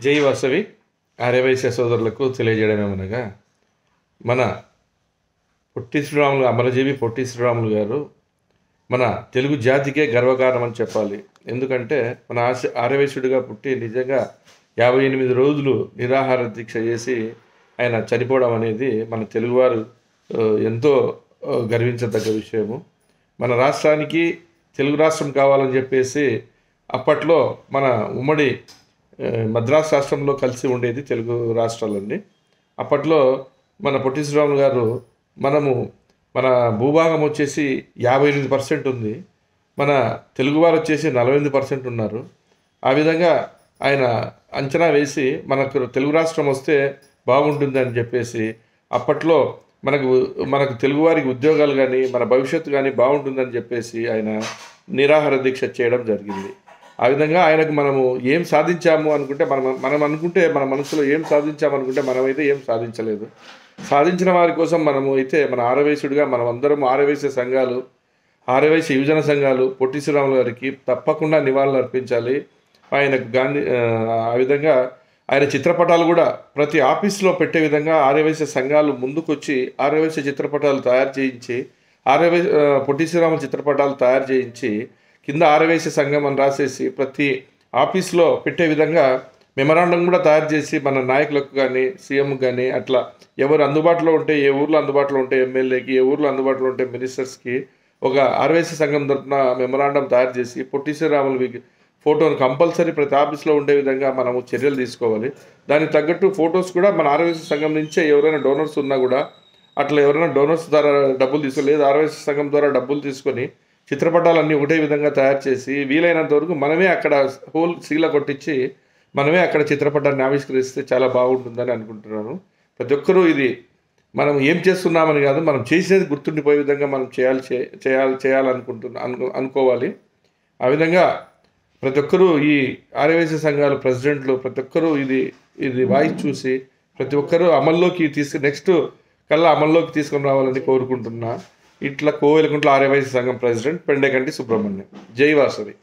జై వాసవి ఆర్యవైశ్య సోదరులకు తెలియజేయడమేమనగా మన పొట్టి శ్రీరాములు అమరజీవి పొట్టి శ్రీరాములు గారు మన తెలుగు జాతికే గర్వకారణం అని చెప్పాలి. ఎందుకంటే మన ఆర్యవైశ్యుడిగా పుట్టి నిజంగా 58 రోజులు నిరాహార దీక్ష చేసి ఆయన చనిపోవడం అనేది మన తెలుగువారు ఎంతో గర్వించదగ్గ విషయము. మన రాష్ట్రానికి తెలుగు రాష్ట్రం కావాలని చెప్పేసి అప్పట్లో మన ఉమ్మడి మద్రాసు రాష్ట్రంలో కలిసి ఉండేది తెలుగు రాష్ట్రాలండి. అప్పట్లో మన పొట్టి శ్రీరాములు గారు మన భూభాగం వచ్చేసి 58% ఉంది, మన తెలుగువారు వచ్చేసి 48% ఉన్నారు. ఆ విధంగా ఆయన అంచనా వేసి మనకు తెలుగు రాష్ట్రం వస్తే బాగుంటుంది అని చెప్పేసి అప్పట్లో మనకు తెలుగువారికి ఉద్యోగాలు కానీ మన భవిష్యత్తు కానీ బాగుంటుందని చెప్పేసి ఆయన నిరాహార దీక్ష చేయడం జరిగింది. ఆ విధంగా ఆయనకు మనము ఏం సాధించాము అనుకుంటే మనం అనుకుంటే మన మనసులో ఏం సాధించాము అనుకుంటే మనమైతే ఏం సాధించలేదు. సాధించిన వారి కోసం మనము అయితే మన ఆర్యవైశ్యుడిగా మనం అందరం ఆర్యవైశ్య సంఘాలు, ఆర్యవైశ్య యువజన సంఘాలు పొట్టి శ్రీరాములు గారికి తప్పకుండా నివాళులు అర్పించాలి. ఆయనకు ఆ విధంగా ఆయన చిత్రపటాలు కూడా ప్రతి ఆఫీస్లో పెట్టే విధంగా ఆర్యవైశ్య సంఘాలు ముందుకొచ్చి ఆర్యవైశ్య చిత్రపటాలు తయారు చేయించి పొట్టి శ్రీరాములు చిత్రపటాలు తయారు చేయించి కింద ఆర్యవైశ్య సంఘం అని రాసేసి ప్రతి ఆఫీస్లో పెట్టే విధంగా మెమరాండం కూడా తయారు చేసి మన నాయకులకు కానీ సీఎంకి కానీ అట్లా ఎవరు అందుబాటులో ఉంటే, ఏ ఊర్లో అందుబాటులో ఉంటే ఎమ్మెల్యేకి, ఏ ఊర్లో అందుబాటులో ఉంటే మినిస్టర్స్కి ఒక ఆర్యవైశ్య సంఘం తరఫున మెమరాండం తయారు చేసి పొట్టి శ్రీరాములు ఫోటోను కంపల్సరీ ప్రతి ఆఫీస్లో ఉండే విధంగా మనము చర్యలు తీసుకోవాలి. దానికి తగ్గట్టు ఫొటోస్ కూడా మన ఆర్యవైశ్య సంఘం నుంచే ఎవరైనా డోనర్స్ ఉన్నా కూడా అట్లా ఎవరైనా డోనర్స్ ద్వారా డబ్బులు తీసుకోలేదు, ఆర్యవైశ్య సంఘం ద్వారా డబ్బులు తీసుకొని చిత్రపటాలన్నీ ఒకటే విధంగా తయారు చేసి వీలైనంత వరకు మనమే అక్కడ హోల్ శీల కొట్టించి మనమే అక్కడ చిత్రపటాన్ని ఆవిష్కరిస్తే చాలా బాగుంటుందని అనుకుంటున్నాను. ప్రతి ఒక్కరూ ఇది మనం ఏం చేస్తున్నామని కాదు, మనం చేసేది గుర్తుండిపోయే విధంగా మనం అనుకోవాలి. ఆ విధంగా ప్రతి ఒక్కరూ ఈ ఆర్యవైశ్య సంఘాలు ప్రెసిడెంట్లు ప్రతి ఒక్కరూ ఇది వాయిస్ చూసి ప్రతి ఒక్కరూ నెక్స్ట్ కల్లా అమల్లోకి తీసుకొని రావాలని కోరుకుంటున్నా. ఇట్లా కోవెలకుంట్ల ఆర్యవైశ్య సంఘం ప్రెసిడెంట్ పెండెకంటి సుబ్రహ్మణ్యం. జై వాసవి.